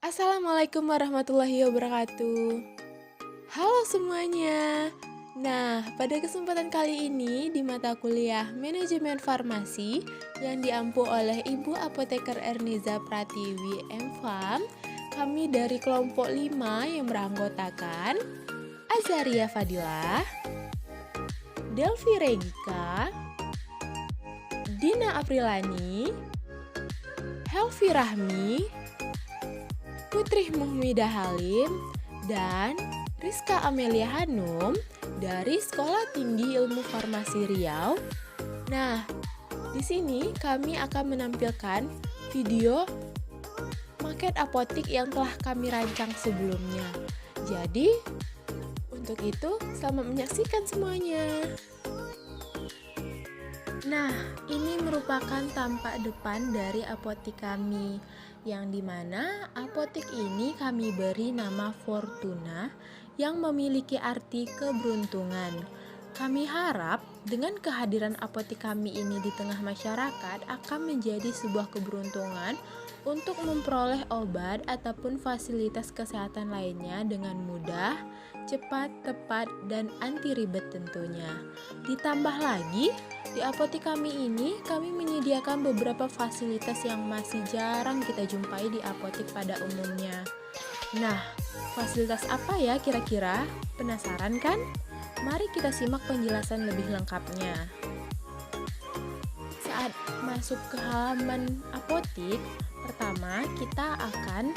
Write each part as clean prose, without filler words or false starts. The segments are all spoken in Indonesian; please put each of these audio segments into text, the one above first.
Assalamualaikum warahmatullahi wabarakatuh. Halo semuanya. Nah, pada kesempatan kali ini di mata kuliah Manajemen Farmasi yang diampu oleh Ibu Apoteker Erniza Pratiwi M.Farm, kami dari kelompok 5 yang beranggotakan Azaria Fadilah, Delvi Regika, Dina Aprilani, Helvi Rahmi, Putri Muhmidah Halim, dan Rizka Amelia Hanum dari Sekolah Tinggi Ilmu Farmasi Riau. Nah, di sini kami akan menampilkan video maket apotik yang telah kami rancang sebelumnya. Jadi, untuk itu selamat menyaksikan semuanya. Nah, ini merupakan tampak depan dari apotik kami, yang dimana apotik ini kami beri nama Fortuna yang memiliki arti keberuntungan. Kami harap dengan kehadiran apotik kami ini di tengah masyarakat akan menjadi sebuah keberuntungan untuk memperoleh obat ataupun fasilitas kesehatan lainnya dengan mudah, cepat, tepat, dan anti ribet tentunya. Ditambah lagi, di apotik kami ini kami menyediakan beberapa fasilitas yang masih jarang kita jumpai di apotik pada umumnya. Nah, fasilitas apa ya kira-kira? Penasaran kan? Mari kita simak penjelasan lebih lengkapnya. Saat masuk ke halaman apotik, pertama kita akan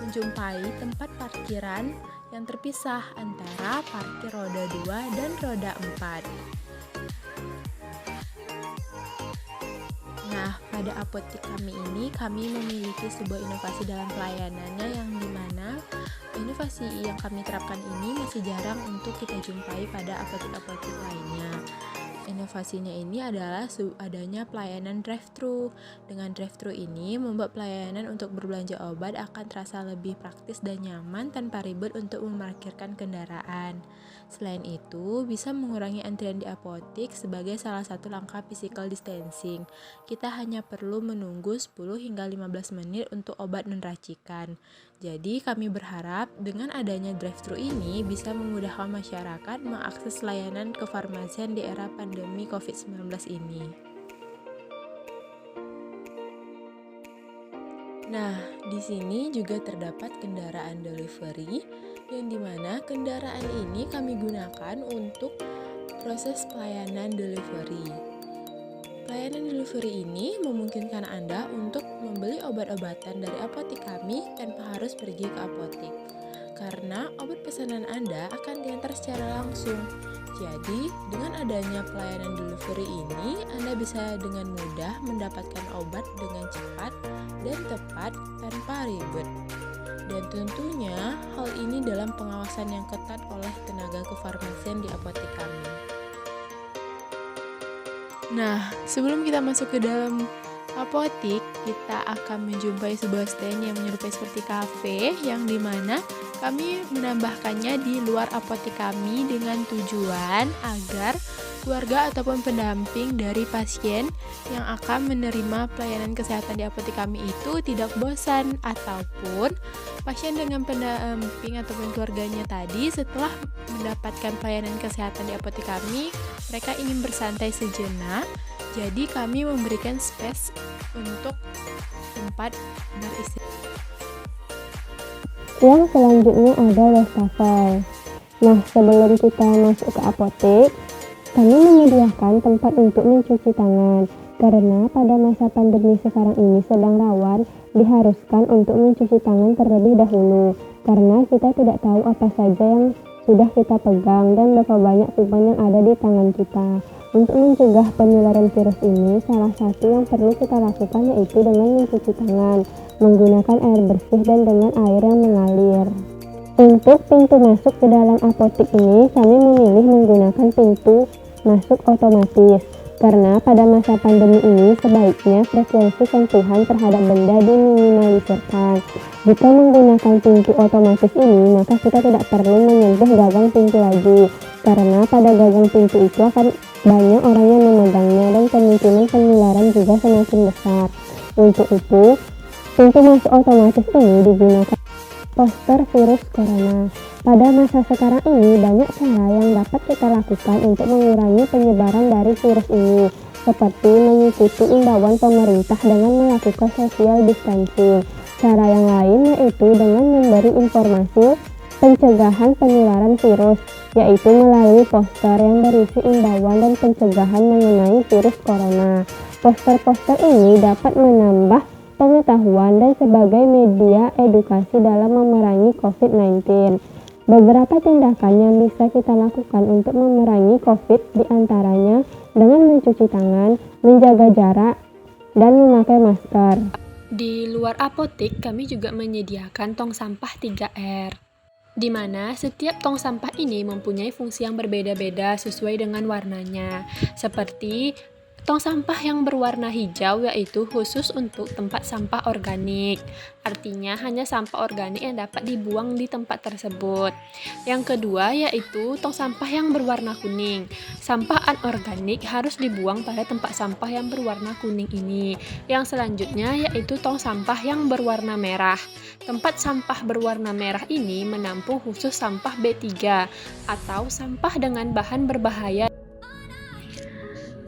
menjumpai tempat parkiran yang terpisah antara parkir roda 2 dan roda 4. Nah, pada apotik kami ini, kami memiliki sebuah inovasi dalam pelayanannya yang dimana inovasi yang kami terapkan ini masih jarang untuk kita jumpai pada apotik-apotik lainnya. Inovasinya ini adalah adanya pelayanan drive-thru. Dengan drive-thru ini membuat pelayanan untuk berbelanja obat akan terasa lebih praktis dan nyaman tanpa ribet untuk memarkirkan kendaraan. Selain itu, bisa mengurangi antrian di apotik sebagai salah satu langkah physical distancing. Kita hanya perlu menunggu 10 hingga 15 menit untuk obat non-racikan. Jadi, kami berharap dengan adanya drive-thru ini bisa memudahkan masyarakat mengakses layanan kefarmasian di era pandemi COVID-19 ini. Nah, di sini juga terdapat kendaraan delivery yang dimana kendaraan ini kami gunakan untuk proses pelayanan delivery. Pelayanan delivery ini memungkinkan Anda untuk membeli obat-obatan dari apotik kami tanpa harus pergi ke apotik. Karena obat pesanan Anda akan diantar secara langsung. Jadi, dengan adanya pelayanan delivery ini, Anda bisa dengan mudah mendapatkan obat dengan cepat dan tepat tanpa ribet. Dan tentunya hal ini dalam pengawasan yang ketat oleh tenaga kefarmasian di apotik kami. Nah, sebelum kita masuk ke dalam apotik, kita akan menjumpai sebuah stand yang menyerupai seperti kafe, yang dimana kami menambahkannya di luar apotik kami dengan tujuan agar keluarga ataupun pendamping dari pasien yang akan menerima pelayanan kesehatan di apotik kami itu tidak bosan, ataupun pasien dengan pendamping ataupun keluarganya tadi setelah mendapatkan pelayanan kesehatan di apotik kami, mereka ingin bersantai sejenak. Jadi kami memberikan space untuk tempat beristirahat. Yang selanjutnya ada wastafel. Nah, sebelum kita masuk ke apotek, kami menyediakan tempat untuk mencuci tangan. Karena pada masa pandemi sekarang ini sedang rawan, diharuskan untuk mencuci tangan terlebih dahulu. Karena kita tidak tahu apa saja yang sudah kita pegang dan berapa banyak kuman yang ada di tangan kita. Untuk mencegah penularan virus ini, salah satu yang perlu kita lakukan yaitu dengan mencuci tangan, menggunakan air bersih dan dengan air yang mengalir. Untuk pintu masuk ke dalam apotik ini, kami memilih menggunakan pintu masuk otomatis. Karena pada masa pandemi ini sebaiknya frekuensi sentuhan terhadap benda diminimalisirkan. Jika menggunakan pintu otomatis ini, maka kita tidak perlu menyentuh gagang pintu lagi. Karena pada gagang pintu itu akan banyak orang yang memegangnya dan kemungkinan penularan juga semakin besar. Untuk itu, pintu masuk otomatis ini digunakan poster virus corona. Pada masa sekarang ini banyak cara yang dapat kita lakukan untuk mengurangi penyebaran dari virus ini, seperti mengikuti imbauan pemerintah dengan melakukan social distancing. Cara yang lain yaitu dengan memberi informasi pencegahan penularan virus, yaitu melalui poster yang berisi imbauan dan pencegahan mengenai virus corona. Poster-poster ini dapat menambah pengetahuan dan sebagai media edukasi dalam memerangi COVID-19. Beberapa tindakan yang bisa kita lakukan untuk memerangi COVID diantaranya dengan mencuci tangan, menjaga jarak, dan memakai masker. Di luar apotek, kami juga menyediakan tong sampah 3R, di mana setiap tong sampah ini mempunyai fungsi yang berbeda-beda sesuai dengan warnanya. Seperti tong sampah yang berwarna hijau yaitu khusus untuk tempat sampah organik. Artinya hanya sampah organik yang dapat dibuang di tempat tersebut. Yang kedua yaitu tong sampah yang berwarna kuning. Sampah anorganik harus dibuang pada tempat sampah yang berwarna kuning ini. Yang selanjutnya yaitu tong sampah yang berwarna merah. Tempat sampah berwarna merah ini menampung khusus sampah B3 atau sampah dengan bahan berbahaya.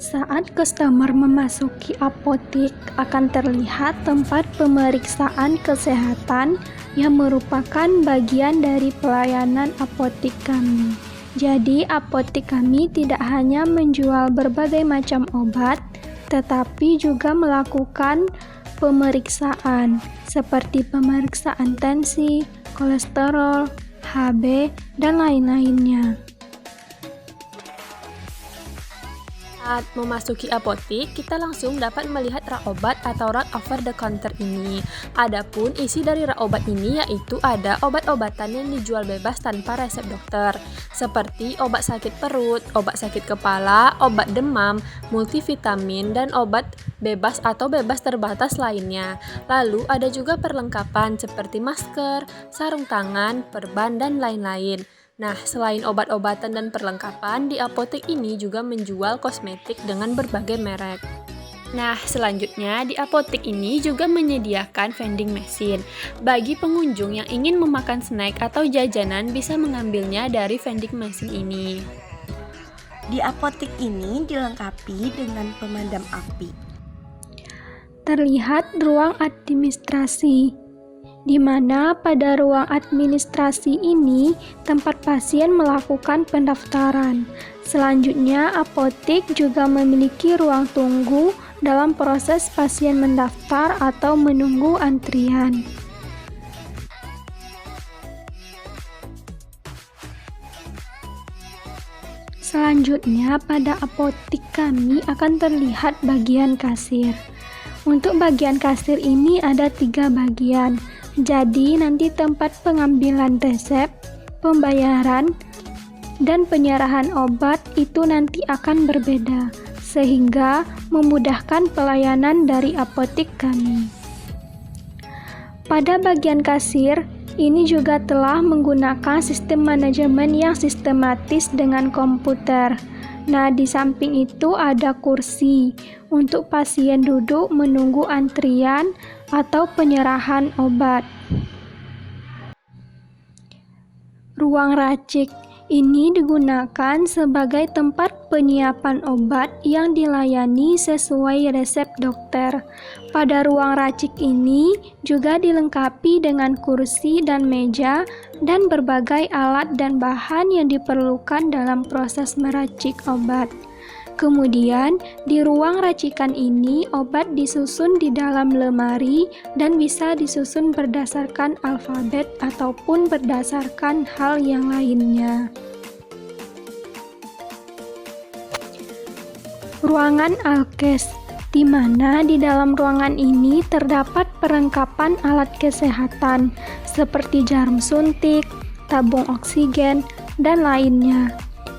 Saat customer memasuki apotek akan terlihat tempat pemeriksaan kesehatan yang merupakan bagian dari pelayanan apotek kami. Jadi apotek kami tidak hanya menjual berbagai macam obat, tetapi juga melakukan pemeriksaan seperti pemeriksaan tensi, kolesterol, HB, dan lain-lainnya. Saat memasuki apotek, kita langsung dapat melihat rak obat atau rak over the counter ini. Adapun isi dari rak obat ini yaitu ada obat-obatan yang dijual bebas tanpa resep dokter, seperti obat sakit perut, obat sakit kepala, obat demam, multivitamin, dan obat bebas atau bebas terbatas lainnya. Lalu ada juga perlengkapan seperti masker, sarung tangan, perban, dan lain-lain. Nah, selain obat-obatan dan perlengkapan, di apotek ini juga menjual kosmetik dengan berbagai merek. Nah, selanjutnya di apotek ini juga menyediakan vending machine. Bagi pengunjung yang ingin memakan snack atau jajanan bisa mengambilnya dari vending machine ini. Di apotek ini dilengkapi dengan pemadam api. Terlihat ruang administrasi, di mana pada ruang administrasi ini tempat pasien melakukan pendaftaran. Selanjutnya, apotek juga memiliki ruang tunggu dalam proses pasien mendaftar atau menunggu antrian. Selanjutnya, pada apotek kami akan terlihat bagian kasir. Untuk bagian kasir ini ada 3 bagian. Jadi nanti tempat pengambilan resep, pembayaran, dan penyerahan obat itu nanti akan berbeda, sehingga memudahkan pelayanan dari apotek kami. Pada bagian kasir, ini juga telah menggunakan sistem manajemen yang sistematis dengan komputer. Nah, di samping itu ada kursi untuk pasien duduk menunggu antrian atau penyerahan obat. Ruang racik ini digunakan sebagai tempat penyiapan obat yang dilayani sesuai resep dokter. Pada ruang racik ini juga dilengkapi dengan kursi dan meja dan berbagai alat dan bahan yang diperlukan dalam proses meracik obat. Kemudian, di ruang racikan ini obat disusun di dalam lemari dan bisa disusun berdasarkan alfabet ataupun berdasarkan hal yang lainnya. Ruangan alkes, di mana di dalam ruangan ini terdapat perlengkapan alat kesehatan seperti jarum suntik, tabung oksigen, dan lainnya.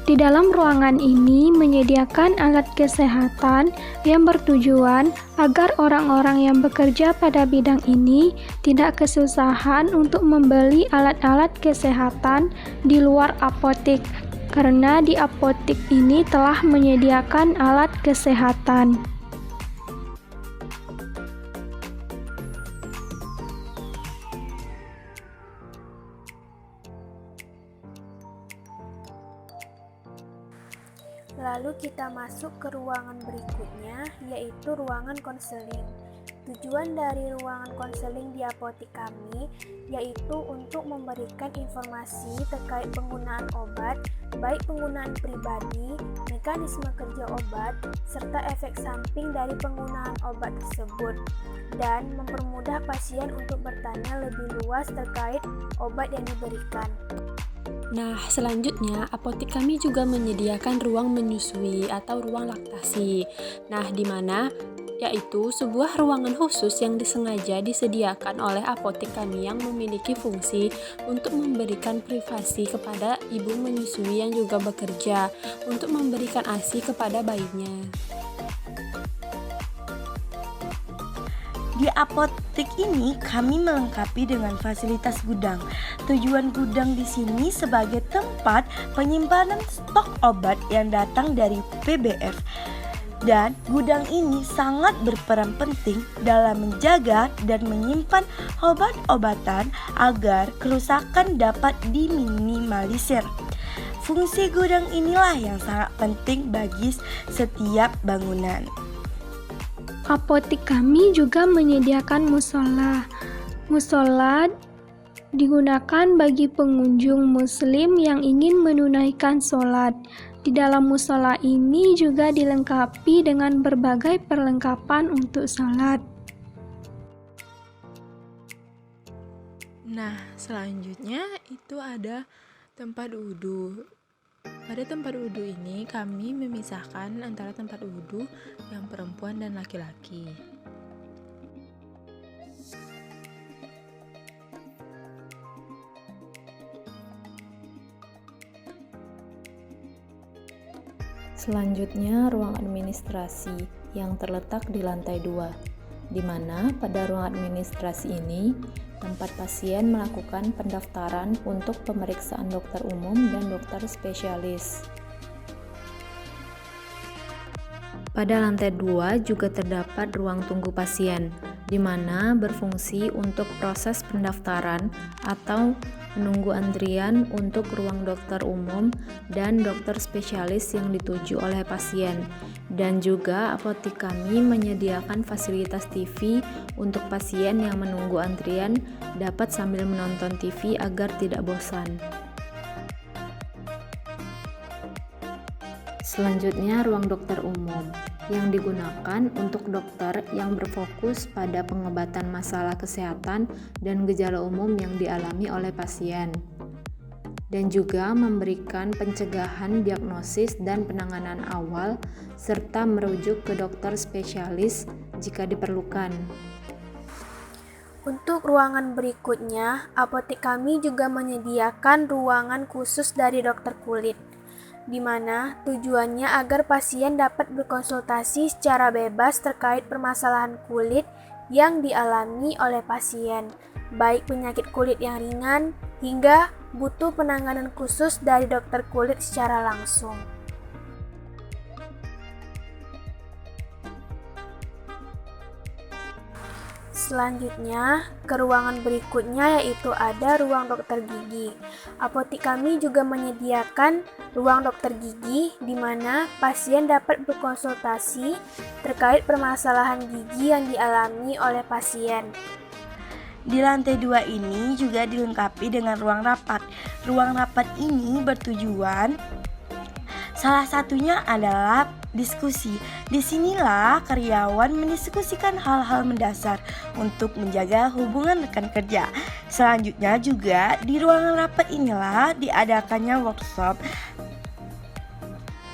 Di dalam ruangan ini menyediakan alat kesehatan yang bertujuan agar orang-orang yang bekerja pada bidang ini tidak kesusahan untuk membeli alat-alat kesehatan di luar apotek, karena di apotek ini telah menyediakan alat kesehatan. Lalu kita masuk ke ruangan berikutnya, yaitu ruangan konseling. Tujuan dari ruangan konseling di apotek kami yaitu untuk memberikan informasi terkait penggunaan obat, baik penggunaan pribadi, mekanisme kerja obat, serta efek samping dari penggunaan obat tersebut, dan mempermudah pasien untuk bertanya lebih luas terkait obat yang diberikan. Nah, selanjutnya apotek kami juga menyediakan ruang menyusui atau ruang laktasi. Nah, di mana yaitu sebuah ruangan khusus yang disengaja disediakan oleh apotek kami yang memiliki fungsi untuk memberikan privasi kepada ibu menyusui yang juga bekerja untuk memberikan ASI kepada bayinya. Di apotek ini kami melengkapi dengan fasilitas gudang. Tujuan gudang di sini sebagai tempat penyimpanan stok obat yang datang dari PBF. Dan gudang ini sangat berperan penting dalam menjaga dan menyimpan obat-obatan agar kerusakan dapat diminimalisir. Fungsi gudang inilah yang sangat penting bagi setiap bangunan. Apotek kami juga menyediakan musola. Musola digunakan bagi pengunjung muslim yang ingin menunaikan sholat. Di dalam musola ini juga dilengkapi dengan berbagai perlengkapan untuk sholat. Nah, selanjutnya itu ada tempat wudhu. Pada tempat wudhu ini kami memisahkan antara tempat wudhu yang perempuan dan laki-laki. Selanjutnya, ruang administrasi yang terletak di lantai 2, di mana pada ruang administrasi ini tempat pasien melakukan pendaftaran untuk pemeriksaan dokter umum dan dokter spesialis. Pada lantai 2 juga terdapat ruang tunggu pasien, di mana berfungsi untuk proses pendaftaran atau menunggu antrian untuk ruang dokter umum dan dokter spesialis yang dituju oleh pasien. Dan juga apotek kami menyediakan fasilitas TV untuk pasien yang menunggu antrian dapat sambil menonton TV agar tidak bosan. Selanjutnya, ruang dokter umum yang digunakan untuk dokter yang berfokus pada pengobatan masalah kesehatan dan gejala umum yang dialami oleh pasien, dan juga memberikan pencegahan, diagnosis, dan penanganan awal, serta merujuk ke dokter spesialis jika diperlukan. Untuk ruangan berikutnya, apotek kami juga menyediakan ruangan khusus dari dokter kulit, di mana tujuannya agar pasien dapat berkonsultasi secara bebas terkait permasalahan kulit yang dialami oleh pasien, baik penyakit kulit yang ringan hingga butuh penanganan khusus dari dokter kulit secara langsung. Selanjutnya, ke ruangan berikutnya yaitu ada ruang dokter gigi. Apotek kami juga menyediakan ruang dokter gigi di mana pasien dapat berkonsultasi terkait permasalahan gigi yang dialami oleh pasien. Di lantai 2 ini juga dilengkapi dengan ruang rapat. Ruang rapat ini bertujuan salah satunya adalah diskusi. Disinilah karyawan mendiskusikan hal-hal mendasar untuk menjaga hubungan rekan kerja. Selanjutnya juga di ruangan rapat inilah diadakannya workshop.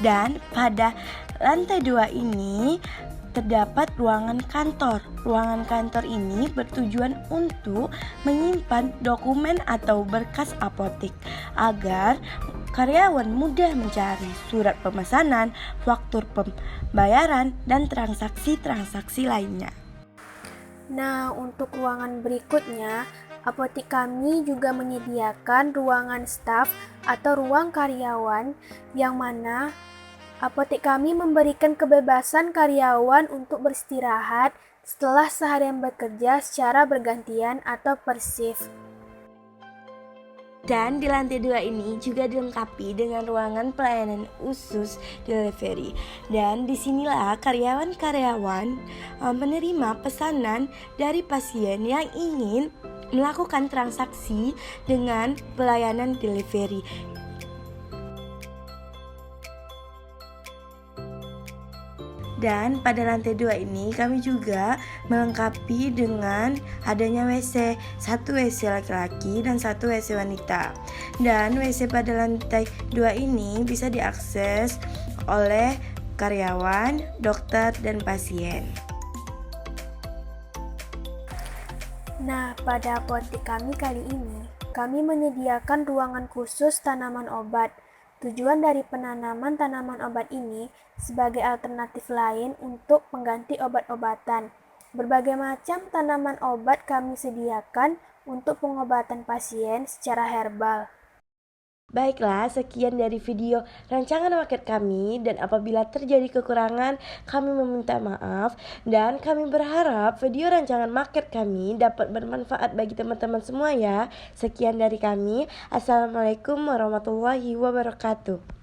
Dan pada lantai 2 ini terdapat ruangan kantor. Ruangan kantor ini bertujuan untuk menyimpan dokumen atau berkas apotek agar karyawan mudah mencari surat pemesanan, faktur pembayaran, dan transaksi-transaksi lainnya. Nah, untuk ruangan berikutnya, apotek kami juga menyediakan ruangan staf atau ruang karyawan yang mana apotek kami memberikan kebebasan karyawan untuk beristirahat setelah seharian bekerja secara bergantian atau per shift. Dan di lantai 2 ini juga dilengkapi dengan ruangan pelayanan khusus delivery. Dan disinilah karyawan-karyawan menerima pesanan dari pasien yang ingin melakukan transaksi dengan pelayanan delivery. Dan pada lantai 2 ini kami juga melengkapi dengan adanya WC, satu WC laki-laki dan satu WC wanita. Dan WC pada lantai 2 ini bisa diakses oleh karyawan, dokter, dan pasien. Nah, pada apotek kami kali ini, kami menyediakan ruangan khusus tanaman obat. Tujuan dari penanaman tanaman obat ini sebagai alternatif lain untuk pengganti obat-obatan. Berbagai macam tanaman obat kami sediakan untuk pengobatan pasien secara herbal. Baiklah, sekian dari video rancangan market kami, dan apabila terjadi kekurangan, kami meminta maaf, dan kami berharap video rancangan market kami dapat bermanfaat bagi teman-teman semua ya. Sekian dari kami. Assalamualaikum warahmatullahi wabarakatuh.